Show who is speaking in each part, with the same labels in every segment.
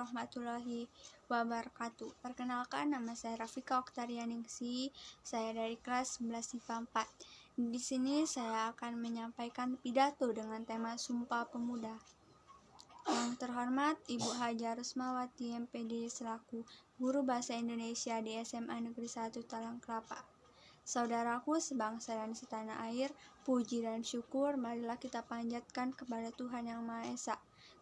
Speaker 1: warahmatullahi wabarakatuh. Perkenalkan, nama saya Rafika Oktarianingsi. Saya dari kelas 11 IPA 4. Di sini saya akan menyampaikan pidato dengan tema Sumpah Pemuda. Yang terhormat Ibu Haja Rusmawati MPD selaku Guru Bahasa Indonesia di SMA Negeri 1 Talang Kelapa. Saudaraku sebangsa dan setanah air, puji dan syukur marilah kita panjatkan kepada Tuhan Yang Maha Esa.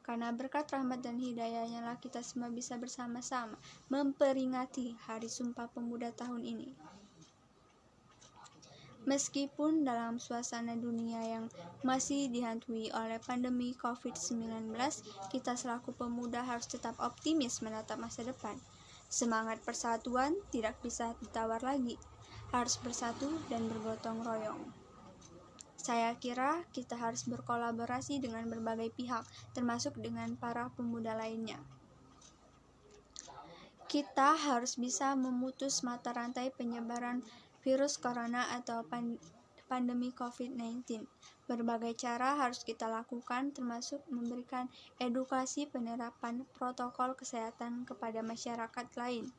Speaker 1: Karena berkat rahmat dan hidayahnya lah kita semua bisa bersama-sama memperingati Hari Sumpah Pemuda tahun ini. Meskipun dalam suasana dunia yang masih dihantui oleh pandemi COVID-19, kita selaku pemuda harus tetap optimis menatap masa depan. Semangat persatuan tidak bisa ditawar lagi, harus bersatu dan bergotong royong. Saya kira kita harus berkolaborasi dengan berbagai pihak, termasuk dengan para pemuda lainnya. Kita harus bisa memutus mata rantai penyebaran virus corona atau pandemi COVID-19. Berbagai cara harus kita lakukan, termasuk memberikan edukasi penerapan protokol kesehatan kepada masyarakat lain.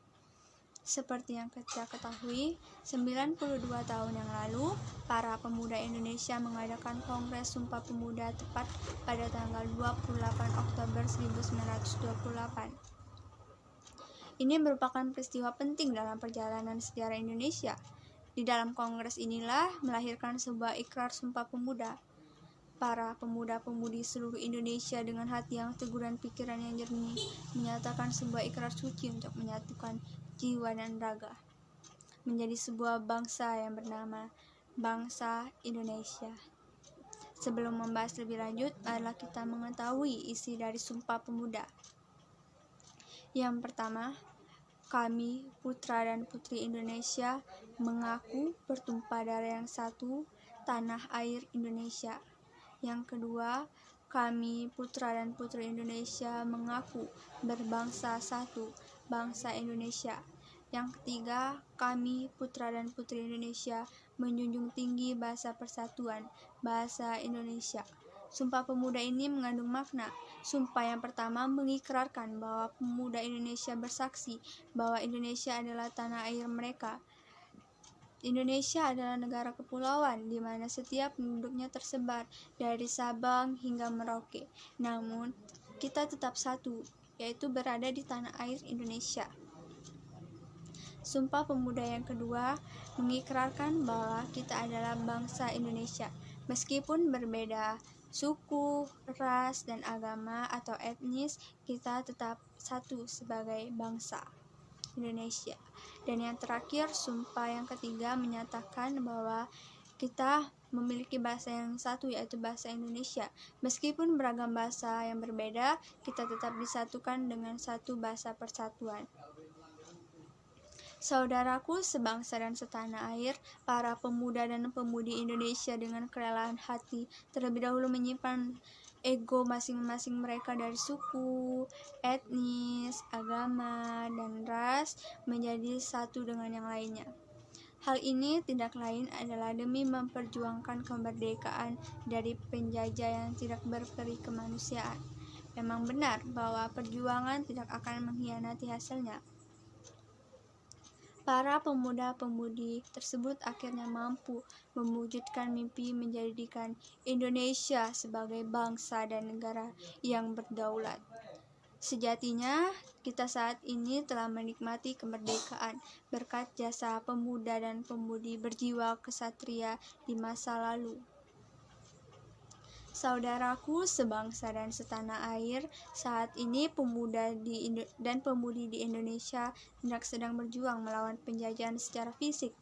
Speaker 1: Seperti yang kita ketahui, 92 tahun yang lalu, para pemuda Indonesia mengadakan Kongres Sumpah Pemuda tepat pada tanggal 28 Oktober 1928. Ini merupakan peristiwa penting dalam perjalanan sejarah Indonesia. Di dalam kongres inilah melahirkan sebuah ikrar Sumpah Pemuda. Para pemuda-pemudi seluruh Indonesia dengan hati yang teguh dan pikiran yang jernih menyatakan sebuah ikrar suci untuk menyatukan jiwa dan raga menjadi sebuah bangsa yang bernama bangsa Indonesia. Sebelum membahas lebih lanjut, marilah kita mengetahui isi dari Sumpah Pemuda. Yang pertama, kami, putra dan putri Indonesia, mengaku bertumpah darah yang satu, tanah air Indonesia. Yang kedua, kami, putra dan putri Indonesia, mengaku berbangsa satu, bangsa Indonesia. Yang ketiga, kami, putra dan putri Indonesia, menjunjung tinggi bahasa persatuan, bahasa Indonesia. Sumpah Pemuda ini mengandung makna. Sumpah yang pertama mengikrarkan bahwa pemuda Indonesia bersaksi bahwa Indonesia adalah tanah air mereka. Indonesia adalah negara kepulauan di mana setiap penduduknya tersebar dari Sabang hingga Merauke. Namun, kita tetap satu, yaitu berada di tanah air Indonesia. Sumpah Pemuda yang kedua mengikrarkan bahwa kita adalah bangsa Indonesia. Meskipun berbeda suku, ras, dan agama atau etnis, kita tetap satu sebagai bangsa Indonesia. Dan yang terakhir, sumpah yang ketiga menyatakan bahwa kita memiliki bahasa yang satu, yaitu bahasa Indonesia. Meskipun beragam bahasa yang berbeda, kita tetap disatukan dengan satu bahasa persatuan. Saudaraku sebangsa dan setanah air, para pemuda dan pemudi Indonesia dengan kerelaan hati terlebih dahulu menyimpan ego masing-masing mereka dari suku, etnis, agama, dan ras menjadi satu dengan yang lainnya. Hal ini tidak lain adalah demi memperjuangkan kemerdekaan dari penjajah yang tidak berperi kemanusiaan. Memang benar bahwa perjuangan tidak akan mengkhianati hasilnya. Para pemuda-pemudi tersebut akhirnya mampu mewujudkan mimpi menjadikan Indonesia sebagai bangsa dan negara yang berdaulat. Sejatinya, kita saat ini telah menikmati kemerdekaan berkat jasa pemuda dan pemudi berjiwa kesatria di masa lalu. Saudaraku sebangsa dan setanah air, saat ini pemuda dan pemudi di Indonesia sedang berjuang melawan penjajahan secara fisik,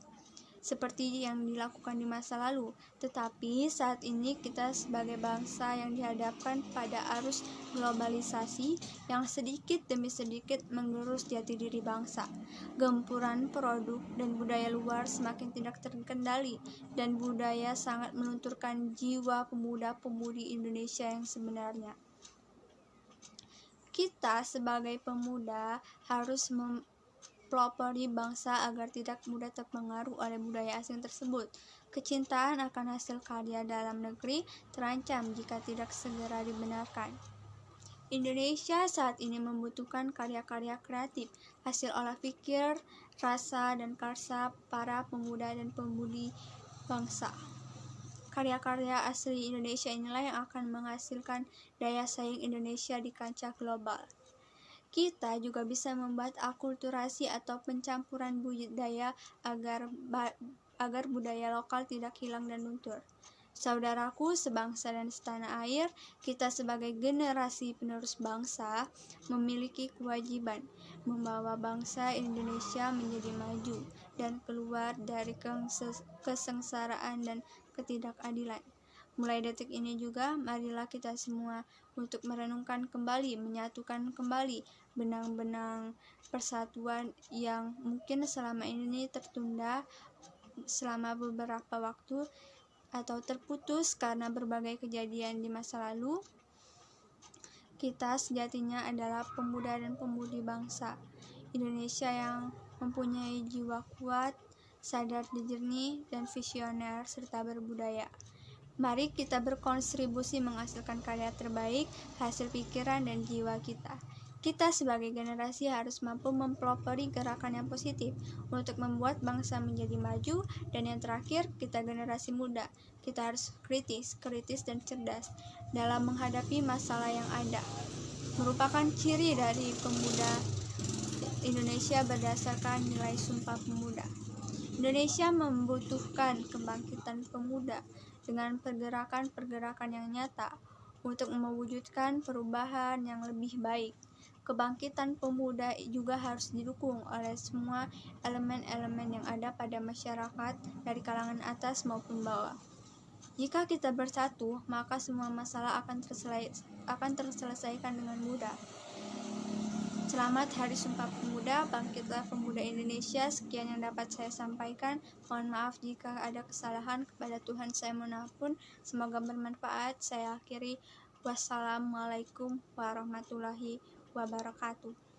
Speaker 1: seperti yang dilakukan di masa lalu. Tetapi saat ini kita sebagai bangsa yang dihadapkan pada arus globalisasi yang sedikit demi sedikit menggerus jati diri bangsa. Gempuran produk dan budaya luar semakin tidak terkendali, dan budaya sangat melunturkan jiwa pemuda-pemudi Indonesia yang sebenarnya. Kita sebagai pemuda harus pelopori bangsa agar tidak mudah terpengaruh oleh budaya asing tersebut. Kecintaan akan hasil karya dalam negeri terancam jika tidak segera dibenarkan. Indonesia saat ini membutuhkan karya-karya kreatif, hasil olah pikir, rasa, dan karsa para pemuda dan pemudi bangsa. Karya-karya asli Indonesia inilah yang akan menghasilkan daya saing Indonesia di kancah global. Kita juga bisa membuat akulturasi atau pencampuran budaya agar budaya lokal tidak hilang dan luntur. Saudaraku sebangsa dan setanah air, kita sebagai generasi penerus bangsa memiliki kewajiban membawa bangsa Indonesia menjadi maju dan keluar dari kesengsaraan dan ketidakadilan. Mulai detik ini juga, marilah kita semua untuk merenungkan kembali, menyatukan kembali benang-benang persatuan yang mungkin selama ini tertunda selama beberapa waktu atau terputus karena berbagai kejadian di masa lalu. Kita sejatinya adalah pemuda dan pemudi bangsa Indonesia yang mempunyai jiwa kuat, sadar jernih, dan visioner serta berbudaya. Mari kita berkontribusi menghasilkan karya terbaik, hasil pikiran dan jiwa kita. Kita sebagai generasi harus mampu mempelopori gerakan yang positif untuk membuat bangsa menjadi maju. Dan yang terakhir, kita generasi muda. Kita harus kritis dan cerdas dalam menghadapi masalah yang ada. Merupakan ciri dari pemuda Indonesia berdasarkan nilai Sumpah Pemuda. Indonesia membutuhkan kebangkitan pemuda dengan pergerakan-pergerakan yang nyata untuk mewujudkan perubahan yang lebih baik. Kebangkitan pemuda juga harus didukung oleh semua elemen-elemen yang ada pada masyarakat dari kalangan atas maupun bawah. Jika kita bersatu, maka semua masalah akan terselesaikan dengan mudah. Selamat Hari Sumpah Pemuda, bangkitlah pemuda Indonesia. Sekian yang dapat saya sampaikan. Mohon maaf jika ada kesalahan, kepada Tuhan saya mohon ampun. Semoga bermanfaat. Saya akhiri. Wassalamualaikum warahmatullahi wabarakatuh.